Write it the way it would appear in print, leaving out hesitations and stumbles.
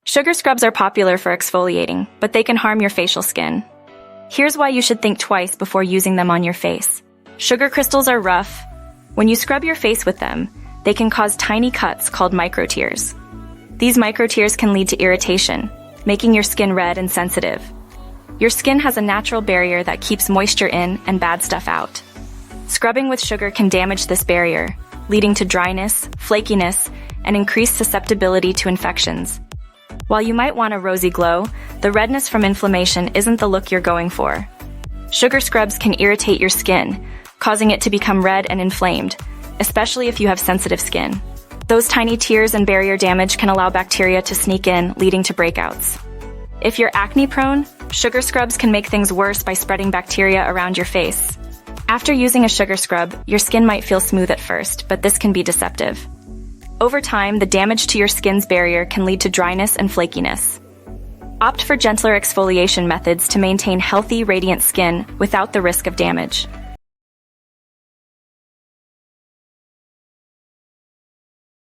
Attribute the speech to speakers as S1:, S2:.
S1: Sugar scrubs are popular for exfoliating, but they can harm your facial skin. Here's why you should think twice before using them on your face. Sugar crystals are rough. When you scrub your face with them, they can cause tiny cuts called microtears. These microtears can lead to irritation, making your skin red and sensitive. Your skin has a natural barrier that keeps moisture in and bad stuff out. Scrubbing with sugar can damage this barrier, leading to dryness, flakiness, and increased susceptibility to infections. While you might want a rosy glow, the redness from inflammation isn't the look you're going for. Sugar scrubs can irritate your skin, causing it to become red and inflamed, especially if you have sensitive skin. Those tiny tears and barrier damage can allow bacteria to sneak in, leading to breakouts. If you're acne-prone, sugar scrubs can make things worse by spreading bacteria around your face. After using a sugar scrub, your skin might feel smooth at first, but this can be deceptive. Over time, the damage to your skin's barrier can lead to dryness and flakiness. Opt for gentler exfoliation methods to maintain healthy, radiant skin without the risk of damage.